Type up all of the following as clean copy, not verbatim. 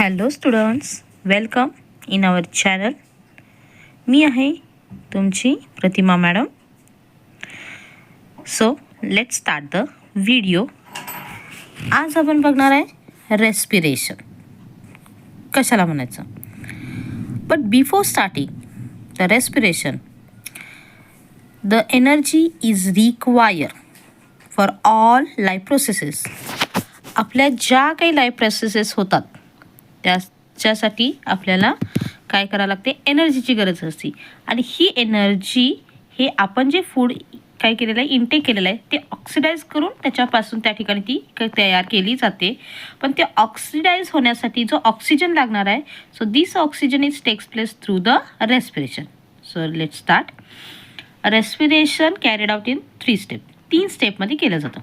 Hello students, welcome in our channel. मी आहे तुमची Pratima madam. So let's start the video. आज आपण बघणार आहे रेस्पिरेशन कशाला म्हणायचं. But before starting the respiration, the energy is require for all life processes. आपल्या ज्या काही लाईफ प्रोसेसेस होतात त्याच्यासाठी आपल्याला काय करावं लागते, एनर्जीची गरज असते. आणि ही एनर्जी हे आपण जे फूड काय केलेलं आहे, इनटेक केलेलं आहे, ते ऑक्सिडाईज करून त्याच्यापासून त्या ठिकाणी ती तयार केली जाते. पण ते ऑक्सिडाईज होण्यासाठी जो ऑक्सिजन लागणार आहे, so this oxygen is takes place through the respiration. So let start. Respiration carried out in 3 step. 3 स्टेपमध्ये केलं जातं.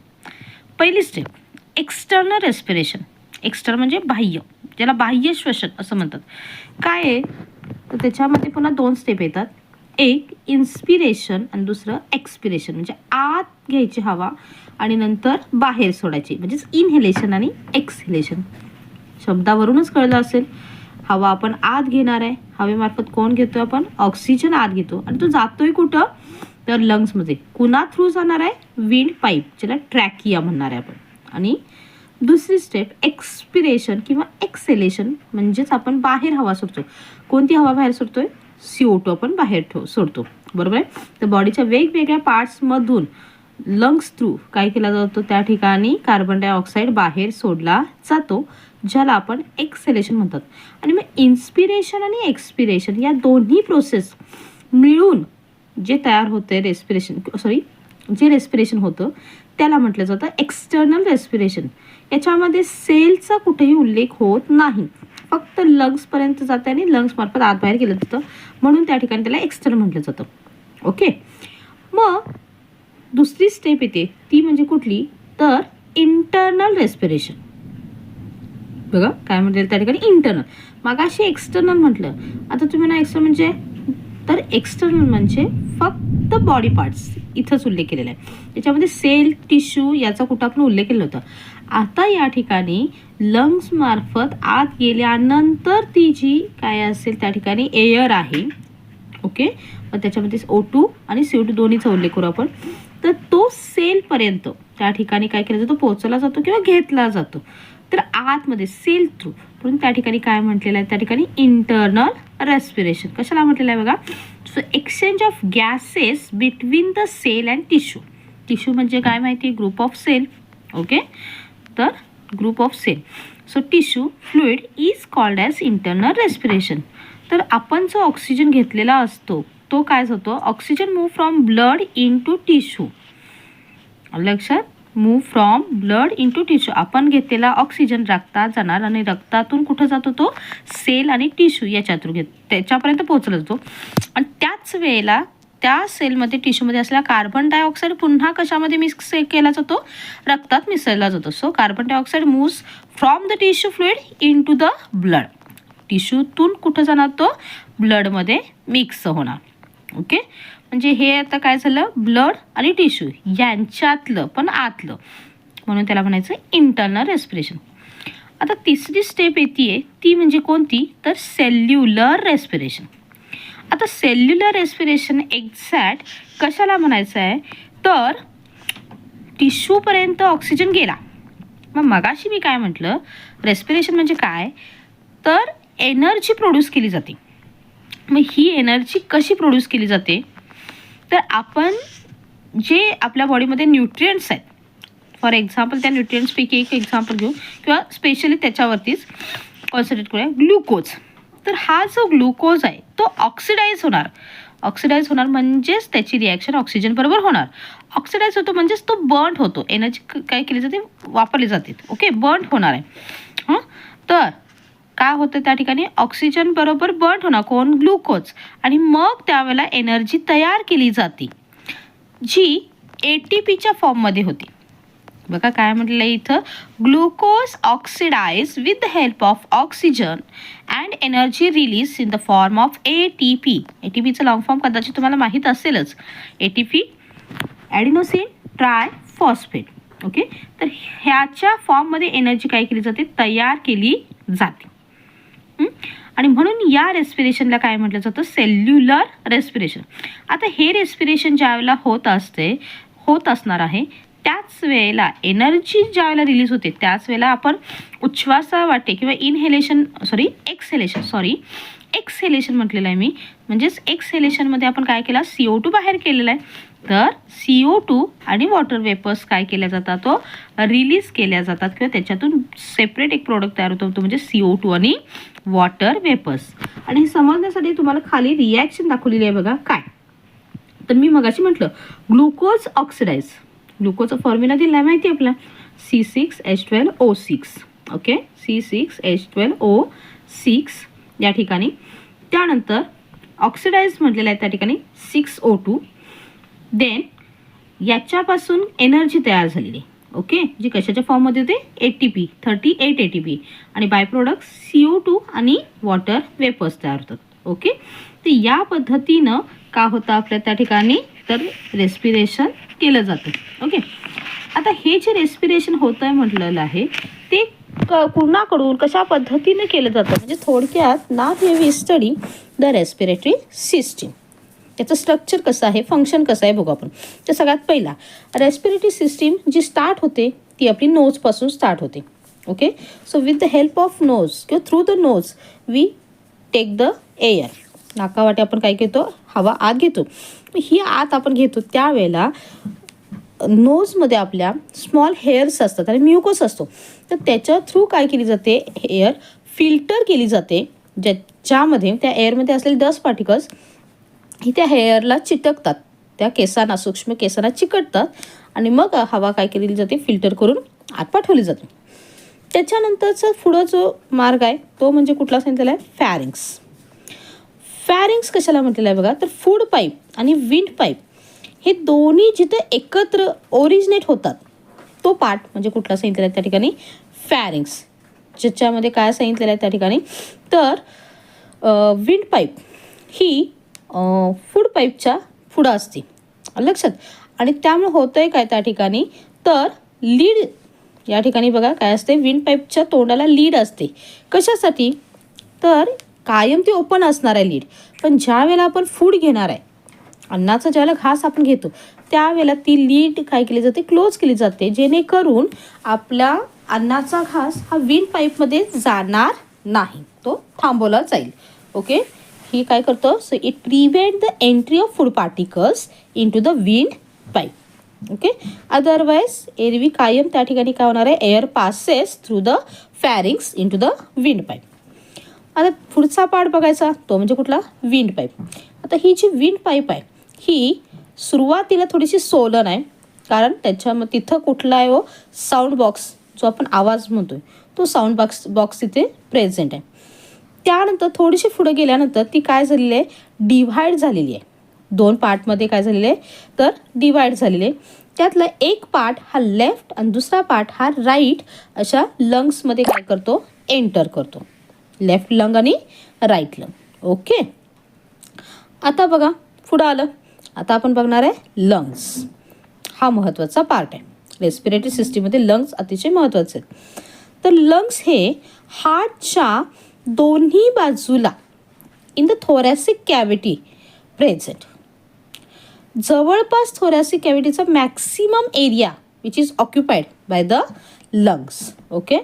पहिली स्टेप एक्सटर्नल रेस्पिरेशन. एक्सटर्नल म्हणजे बाह्य, ज्याला बाह्य श्वसन असं म्हणतात. काय आहे तर त्याच्यामध्ये पुन्हा 2 स्टेप येतात. एक इन्स्पिरेशन आणि दुसरं एक्सपिरेशन. म्हणजे आत घ्यायची हवा आणि नंतर बाहेर सोडायची, म्हणजेच इनहेलेशन आणि एक्सहेलेशन. शब्दावरूनच कळलं असेल. हवा आपण आत घेणार आहे, हवेमार्फत कोण घेतो आपण, ऑक्सिजन आत घेतो. आणि तो जातोय कुठं तर लंग्समध्ये. कुणा थ्रू जाणार आहे, विंड पाईप, ज्याला ट्रॅकिया म्हणणार आहे आपण. आणि दुसरी स्टेप एक्सपिरेशन किंवा एक्सेलेशन, म्हणजेच आपण बाहेर हवा सोडतो. कोणती हवा बाहेर सोडतोय, CO2 आपण बाहेर सोडतो, बरोबर आहे. तर बॉडीच्या वेगवेगळ्या पार्ट्समधून लंग्स थ्रू काय केला जातो, त्या ठिकाणी कार्बन डायऑक्साईड बाहेर सोडला जातो, ज्याला आपण एक्सेलेशन म्हणतात. आणि मग इन्स्पिरेशन आणि एक्सपिरेशन या दोन्ही प्रोसेस मिळून जे तयार होते जे रेस्पिरेशन होतं त्याला म्हटलं जातं एक्सटर्नल रेस्पिरेशन. याच्यामध्ये सेलचा कुठेही उल्लेख होत नाही, फक्त लंग्सपर्यंत जाते आणि लंग्समार्फत आत बाहेर गेलं जातं, म्हणून त्या ठिकाणी त्याला एक्सटर्नल म्हटलं जातं. ओके. मग दुसरी स्टेप येते, ती म्हणजे कुठली तर इंटरनल रेस्पिरेशन. बघा काय म्हटलं त्या ठिकाणी इंटरनल. मगाशी एक्सटर्नल म्हटलं, आता तुम्ही ना एक्सटर्नल म्हणजे, तर एक्सटर्नल म्हणजे फक्त बॉडी पार्ट्स इथंच उल्लेख केलेला आहे. त्याच्यामध्ये सेल, टिश्यू याचा कुठं आपण उल्लेख केला होता. आता या ठिकाणी लंग्स मार्फत आत गेल्यानंतर ती जी काय असेल त्या ठिकाणी एअर आहे. ओके. मग त्याच्यामध्ये O2 आणि CO2 दोन्हीचा उल्लेख करू आपण. तर तो सेलपर्यंत त्या ठिकाणी काय केला जातो, पोहोचवला जातो किंवा घेतला जातो. तर आतमध्ये सेल थ्रू, म्हणून त्या ठिकाणी काय म्हटलेलं आहे, त्या ठिकाणी इंटरनल रेस्पिरेशन. कशाला म्हटलेलं आहे बघा. So exchange of gases between the cell and tissue. Tissue म्हणजे काय माहिती, ग्रुप ऑफ सेल. ओके. तर group of cell. So tissue fluid is called as internal respiration. तर आपण जो ऑक्सिजन घेतलेला असतो तो काय होतो, oxygen move from blood into tissue. लक्षात, move from blood into tissue. आपण घेतलेला ऑक्सिजन रक्तात जाणार आणि रक्तातून कुठं जातो, तो सेल आणि टिश्यू याच्यातून त्याच्यापर्यंत पोहोचला जातो. आणि त्याच वेळेला त्या सेलमध्ये, टिश्यूमध्ये असलेला कार्बन डायऑक्साईड पुन्हा कशामध्ये मिक्स केला जातो, रक्तात मिसळला जातो. So carbon dioxide moves from the tissue fluid into the blood. टिश्यूतून कुठं जाणार, तो ब्लडमध्ये मिक्स होणार. ओके. म्हणजे हे आता काय झालं, ब्लड आणि टिश्यू यांच्यातलं पण आतलं, म्हणून त्याला म्हणायचं इंटरनल रेस्पिरेशन. आता तिसरी स्टेप येते, ती म्हणजे कोणती तर सेल्युलर रेस्पिरेशन. आता सेल्युलर रेस्पिरेशन एक्झॅक्ट कशाला म्हणायचं आहे तर टिश्यूपर्यंत ऑक्सिजन गेला. मग मगाशी मी काय म्हटलं, रेस्पिरेशन म्हणजे काय तर एनर्जी प्रोड्यूस केली जाते. मग ही एनर्जी कशी प्रोड्यूस केली जाते तर आपण जे आपल्या बॉडीमध्ये न्यूट्रिएंट्स आहेत, फॉर एक्झाम्पल त्या न्यूट्रिएंट्सपैकी एक एक्झाम्पल घेऊ किंवा स्पेशली त्याच्यावरतीच कॉन्सन्ट्रेट करूया, ग्लुकोज. तर हा जो ग्लुकोज आहे तो ऑक्सिडाईज होणार म्हणजेच त्याची रिॲक्शन ऑक्सिजन बरोबर होणार. ऑक्सिडाईज होतो म्हणजेच तो बर्न होतो, एनर्जी काय केली जाते, वापरली जाते. ओके. बर्न होणार आहे. तर काय होतं त्या ठिकाणी, ऑक्सिजन बरोबर बर्न होणार, कोण, ग्लुकोज. आणि मग त्यावेळेला एनर्जी तयार केली जाते जी ATPच्या फॉर्ममध्ये होती. बघा काय म्हटलं इथं, glucose oxidise with the help of oxygen and energy release in the form of ATP. ATPचं लॉंग फॉर्म कदाचित तुम्हाला माहीत असेलच, ATP ॲडिनोसिन ट्रायफॉस्फेट. ओके. तर ह्याच्या फॉर्ममध्ये एनर्जी काय केली जाते, तयार केली जाते. आणि म्हणून या रेस्पिरेशनला काय म्हटलं जातं, सेल्युलर रेस्पिरेशन. आता हे रेस्पिरेशन ज्यावेळेला होत असणार आहे त्याच वेळेला एनर्जी ज्यावेळेला रिलीज होते त्याच वेळेला आपण उच्छ्वासावाटे किंवा एक्सहेलेशन म्हटलेलं आहे मी. म्हणजेच एक्सहेलेशनमध्ये आपण काय केला, CO2 बाहेर केलेला आहे. तर CO2 आणि वॉटर वेपर्स काय केल्या जातात, तो रिलीज केल्या जातात किंवा त्याच्यातून सेपरेट एक प्रोडक्ट तयार होतो, तो म्हणजे CO2 आणि वॉटर वेपर्स. आणि हे समजण्यासाठी तुम्हाला खाली रिॲक्शन दाखवलेली आहे बघा. काय तर मी मगाशी म्हटलं ग्लुकोज ऑक्सिडाइज, ग्लुकोजचा फॉर्म्युला दिला आहे माहिती आहे आपला, C6H12O6. ओके, C6H12O6 या ठिकाणी. त्यानंतर ऑक्सिडाइज म्हटलेलं आहे त्या ठिकाणी 6O2. देन याच्यापासून एनर्जी तयार झालेली, ओके, जी कशाच्या फॉर्ममध्ये होते, ATP 38 ATP आणि बाय प्रोडक्ट CO2 आणि वॉटर वेपर्स तयार होतात. ओके, तर या पद्धतीनं का होतं आपल्या त्या ठिकाणी, तर रेस्पिरेशन केलं जातं. ओके, आता हे जे रेस्पिरेशन होतं आहे म्हटलेलं आहे ते कुणाकडून कशा पद्धतीने केलं जातं, म्हणजे थोडक्यात नाव we study the respiratory system. त्याचं स्ट्रक्चर कसं आहे, फंक्शन कसं आहे बघू आपण. तर सगळ्यात पहिला रेस्पिरेटरी सिस्टीम जी स्टार्ट होते ती आपली नोजपासून स्टार्ट होते. Okay, so with the help of nose किंवा through the nose we take the air. नाकावाटे आपण काय घेतो, हवा आत घेतो. ही आत आपण घेतो त्यावेळेला नोजमध्ये आपल्या स्मॉल हेअर्स असतात आणि म्युकस असतो. तर त्याच्या थ्रू काय केली जाते, एअर फिल्टर केली जाते, ज्यामध्ये त्या एअरमध्ये असलेले डस्ट पार्टिकल्स ही त्या हेअरला चिटकतात, त्या केसांना, सूक्ष्म केसांना चिकटतात आणि मग हवा काय केली जाते, फिल्टर करून आत पाठवली जाते. त्याच्यानंतरचा पुढं जो मार्ग आहे तो म्हणजे कुठला सांगितलेला आहे, फॅरिंग्स. फॅरिंग्स कशाला म्हटलेलं आहे बघा, तर फूड पाईप आणि विंड पाईप हे दोन्ही जिथं एकत्र ओरिजिनेट होतात तो पार्ट म्हणजे कुठला सांगितलेला आहे त्या ठिकाणी, फॅरिंग्स. ज्याच्यामध्ये काय सांगितलेलं आहे त्या ठिकाणी, तर विंड पाईप ही फूड पाईपच्या पुढं असते, लक्षात. आणि त्यामुळे होतं आहे काय त्या ठिकाणी, तर लीड या ठिकाणी बघा काय असते, विंड पाईपच्या तोंडाला लीड असते. कशासाठी, तर कायम ती ओपन असणार आहे लीड, पण ज्या वेळेला आपण फूड घेणार आहे, अन्नाचा ज्यावेळेला घास आपण घेतो त्यावेळेला ती लीड काय केली जाते, क्लोज केली जाते, जेणेकरून आपला अन्नाचा घास हा विंड पाईपमध्ये जाणार नाही, तो थांबवला जाईल. ओके, ही काय करतो, so it prevent the entry of food particles into the wind pipe. Okay, otherwise एरवी कायम त्या ठिकाणी काय होणार आहे, air passes through the pharynx into the wind pipe. आता पुढचा पार्ट बघायचा तो म्हणजे कुठला, विंड पाईप. आता ही जी विंड पाईप आहे ही सुरुवातीला थोडीशी सोलन आहे, कारण त्याच्यामध्ये तिथं कुठला आहे, हो साऊंड बॉक्स, जो आपण आवाज म्हणतोय तो साऊंड बॉक्स तिथे प्रेझेंट आहे. त्यानंतर थोडीशी पुढे गेल्यानंतर ती काय झालेली आहे, डिव्हाइड झालेली आहे. दोन पार्टमध्ये काय झालेलं आहे, तर डिवाइड झालेले. त्यातला एक पार्ट हा लेफ्ट आणि दुसरा पार्ट हा राईट अशा लंग्समध्ये काय करतो, एंटर करतो. लेफ्ट लंग आणि राईट लंग. ओके, आता बघा पुढं आलं. आता आपण बघणार आहे लंग्स. हा महत्त्वाचा पार्ट आहे. रेस्पिरेटरी सिस्टीममध्ये लंग्स अतिशय महत्त्वाचे आहेत. तर लंग्स हे हार्टच्या दोन्ही बाजूला in the thoracic cavity present. जवळपास थोरॅसिक कॅव्हिटीचा maximum area which is occupied by the lungs. Okay,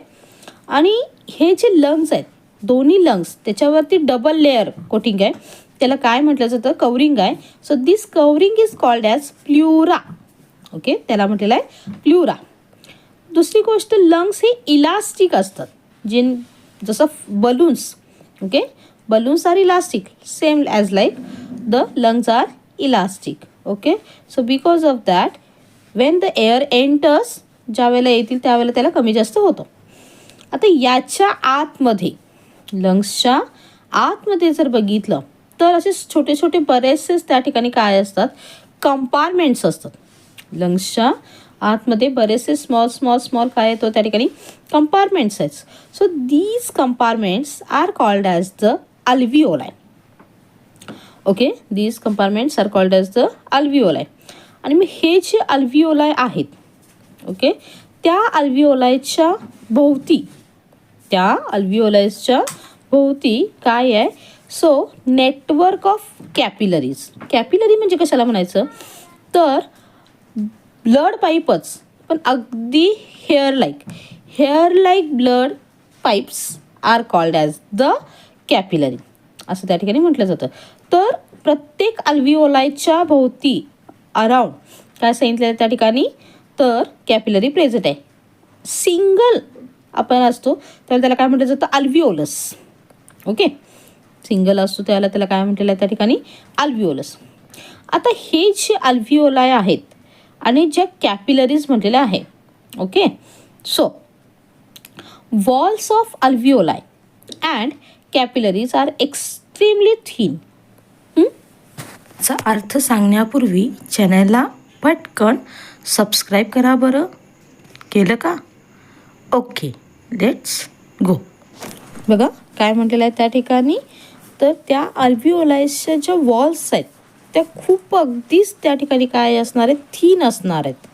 आणि हे जे लंग्स आहेत दोन्ही लंग्स त्याच्यावरती डबल लेअर कोटिंग आहे, त्याला काय म्हटलं जातं, कवरिंग आहे. So this covering is called as pleura. Okay, त्याला म्हटलेलं आहे प्ल्युरा. दुसरी गोष्ट, लंग्स हे इलास्टिक असतात, जे जसं balloons. Okay, balloons are elastic, same as like the lungs are elastic. Okay, so because of that when the air enters, ज्या वेळेला येतील त्यावेळेला त्याला कमी जास्त होतं. आता याच्या आतमध्ये, लंग्सच्या आतमध्ये जर बघितलं तर असे छोटे छोटे बरेचसेच त्या ठिकाणी काय असतात, कंपार्टमेंट्स असतात. लंग्सच्या आतमध्ये बरेचसे स्मॉल काय येतो त्या ठिकाणी, कंपार्टमेंट्स आहेत. So these compartments are called as the alveoli. Okay, these compartments are called as the alveoli. आणि मग हे जे अल्व्हिओलाई आहेत, ओके, त्या अल्व्हिओलायच्या भोवती काय आहे, so network of capillaries. Capillary म्हणजे कशाला म्हणायचं, तर ब्लड पाईपच, पण अगदी hair like blood pipes are called as the capillary, असं त्या ठिकाणी म्हटलं जातं. तर प्रत्येक अल्विओलायच्या भोवती अराउंड काय सांगितलं त्या ठिकाणी, तर कॅपिलरी प्रेझेंट आहे. सिंगल आपण असतो तर त्याला काय म्हटलं जातं, अल्विओलस. ओके, सिंगल असतो त्याला काय म्हटलेलं आहे त्या ठिकाणी, अल्विओलस. आता हे जे अल्विओलाय आहेत आणि ज्या कॅपिलरीज म्हटलेल्या आहे, okay, so walls of alveoli and capillaries are extremely thin. चा अर्थ सांगण्यापूर्वी चॅनलला पटकन सबस्क्राईब करा बरं. केलं का? Okay, let's go. बघा काय म्हटलेलं आहे त्या ठिकाणी, तर त्या अल्विओलायच्या ज्या वॉल्स आहेत त्या खूप अगदीच त्या ठिकाणी काय असणार आहेत, थिन असणार आहेत.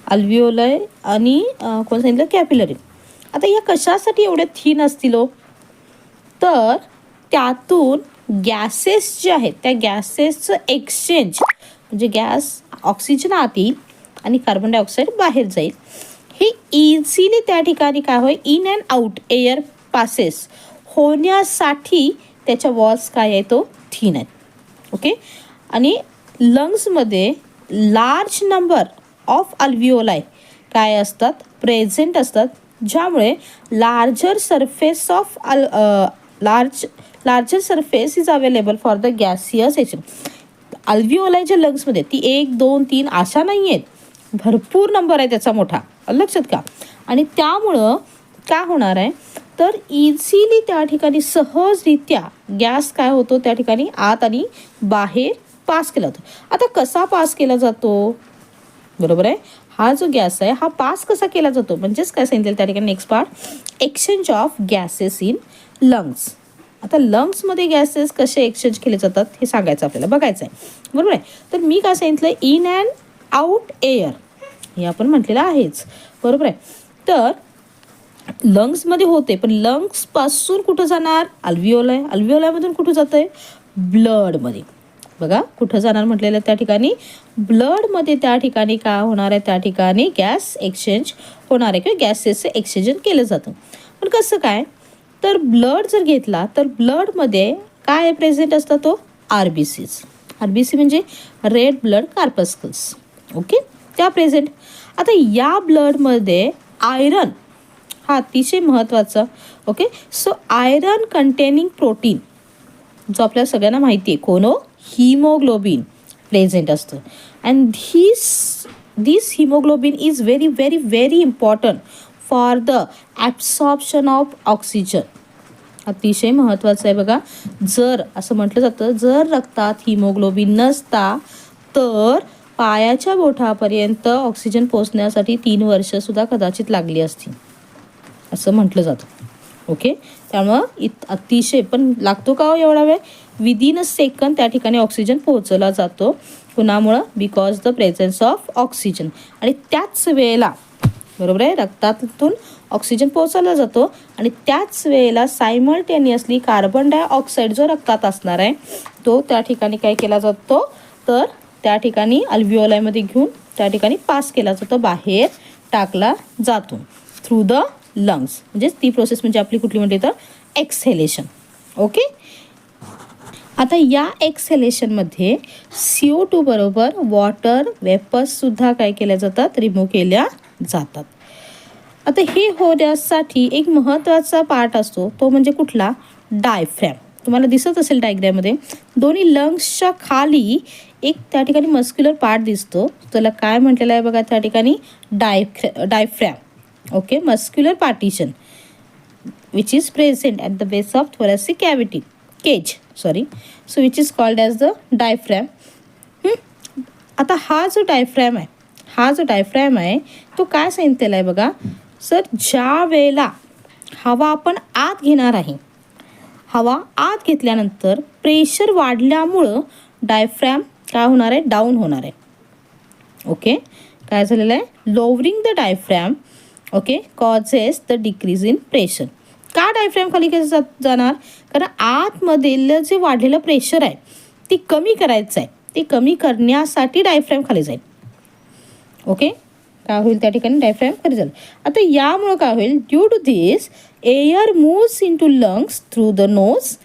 अल्विओलाय आणि कोण सांगितलं, कॅपिलरी. आता या कशासाठी एवढ्या थिन असतील हो, तर त्यातून गॅसेस जे आहेत त्या गॅसेसचं एक्सचेंज, म्हणजे गॅस ऑक्सिजन आत येईल आणि कार्बन डायऑक्साईड बाहेर जाईल. हे इझिली त्या ठिकाणी काय होईल, in and out air passes होण्यासाठी त्याच्या वॉल्स काय आहे, तो थिन आहेत. ओके, आणि लंग्समध्ये लार्ज नंबर ऑफ अल्विओलाय काय असतात, प्रेझेंट असतात, ज्यामुळे larger surface is available for the gaseous exchange. अल्विओलायच्या लंग्समध्ये ती 1, 2, 3 अशा नाही आहेत, भरपूर नंबर आहे त्याचा मोठा, लक्षात का. आणि त्यामुळं काय होणार आहे, तर इझिली त्या ठिकाणी सहजरित्या गॅस काय होतो त्या ठिकाणी आत आणि बाहेर पास केला जातो. आता कसा पास केला जातो, बरोबर आहे, हा जो गॅस आहे हा पास कसा केला जातो, म्हणजेच काय सांगितलं त्या ठिकाणी next part, exchange of gases in lungs. आता लंग्समध्ये गॅसेस कसे एक्सचेंज केले जातात हे सांगायचं आपल्याला, बघायचं आहे, बरोबर आहे. तर मी काय सांगितलं, इन अँड आउट एअर, हे आपण म्हटलेलं आहेच, बरोबर आहे. तर लंग्समध्ये होते, पण लंग्सपासून कुठं जाणार, अल्विओलायमधून कुठं जातं आहे, ब्लडमध्ये. बघा कुठं जाणार म्हटलेलं त्या ठिकाणी, ब्लडमध्ये त्या ठिकाणी काय होणार आहे, त्या ठिकाणी गॅस एक्सचेंज होणार आहे किंवा गॅसेसचं एक्सचेंज केलं जातं. पण कसं काय, तर ब्लड जर घेतला तर ब्लडमध्ये काय प्रेझेंट असतात, तो RBCs. RBC म्हणजे रेड ब्लड कार्पस्कल्स. ओके, त्या प्रेझेंट. आता या ब्लडमध्ये आयरन हा अतिशय महत्त्वाचा. Okay, so iron containing protein जो आपल्याला सगळ्यांना माहिती आहे, कोण हो, हिमोग्लोबिन प्रेझेंट असतं. And this haemoglobin is very very very important for the absorption of oxygen. अतिशय महत्त्वाचं आहे. बघा, जर असं म्हटलं जातं, जर रक्तात हिमोग्लोबिन नसता तर पायाच्या बोटापर्यंत ऑक्सिजन पोचण्यासाठी 3 वर्षसुद्धा कदाचित लागली असती, असं म्हटलं जातं. ओके, त्यामुळं अतिशय पण लागतो का हो एवढा वेळ, विदिन अ सेकंड त्या ठिकाणी ऑक्सिजन पोहोचवला जातो. कुणामुळं, because the presence of oxygen. आणि त्याच वेळेला, बरोबर आहे, रक्तातून ऑक्सिजन पोहोचवला जातो आणि त्याच वेळेला सायमल्टेनियसली कार्बन डायऑक्साईड जो रक्तात असणार आहे तो त्या ठिकाणी काय केला जातो, तर त्या ठिकाणी अल्विओलायमध्ये घेऊन त्या ठिकाणी पास केला जातो, बाहेर टाकला जातो थ्रू द लंग्स. म्हणजेच ती प्रोसेस म्हणजे आपली कुठली म्हणते तर एक्सहेलेशन. ओके, आता या एक्सहेलेशनमध्ये CO2 बरोबर वॉटर वेपर्ससुद्धा काय केल्या जातात, रिमूव्ह केल्या जातात. आता हे होण्यासाठी एक महत्त्वाचा पार्ट असतो, तो म्हणजे कुठला, डायफ्रॅम. तुम्हाला दिसत असेल डायग्रॅममध्ये, दोन्ही लंग्सच्या खाली एक त्या ठिकाणी मस्क्युलर पार्ट दिसतो, त्याला काय म्हटलेलं आहे बघा त्या ठिकाणी, diaphragm. Okay, muscular partition which is present at the base of thoracic cavity cage, so which is called as the diaphragm. आता हा जो डायफ्रॅम आहे तो काय सांगितलेला आहे बघा सर, ज्या वेळेला हवा आपण आत घेणार आहे, हवा आत घेतल्यानंतर प्रेशर वाढल्यामुळं डायफ्रॅम काय होणार आहे, डाऊन होणार आहे. ओके, काय झालेलं आहे, lowering the diaphragm, okay, causes the decrease in pressure. का डायफ्रॅम खाली जाणार? कारण आतमधील जे वाढलेलं प्रेशर आहे ते कमी करायचं आहे. ते कमी करण्यासाठी डायफ्रॅम खाली जाईल. ओके, काय होईल त्या ठिकाणी? डायफ्रॅम खाली जाईल. आता यामुळं काय होईल? Due to this air moves into lungs through the nose.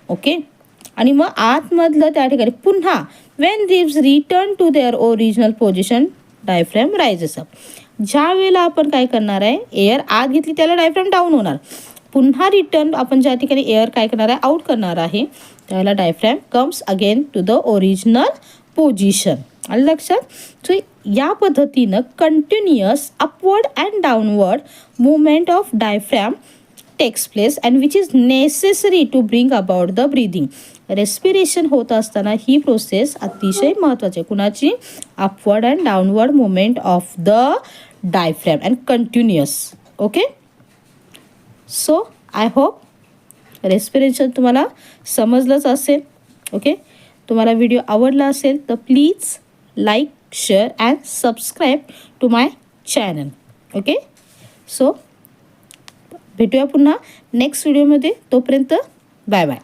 Okay, आणि मग आतमधलं त्या ठिकाणी पुन्हा when ribs return to their original position diaphragm rises up. ज्या वेळेला आपण काय करणार आहे, एअर आत घेतली त्याला डायफ्रॅम डाऊन होणार. पुन्हा रिटर्न आपण ज्या ठिकाणी एअर काय करणार आहे, आउट करणार आहे, त्यावेळेला diaphragm comes again to the original position. आलं लक्षात? सो या पद्धतीनं continuous upward and downward movement of diaphragm takes place and which is necessary to bring about the breathing. Respiration होत असताना ही प्रोसेस अतिशय महत्त्वाची आहे. कुणाची? Upward and downward movement of the diaphragm and continuous. Okay, so I hope respiration तुम्हाला समजलंच असेल. ओके, तुम्हाला व्हिडिओ आवडला असेल तर please like, share and subscribe to my channel. Okay, so भेटूया पुन्हा नेक्स्ट व्हिडिओमध्ये. तोपर्यंत बाय बाय.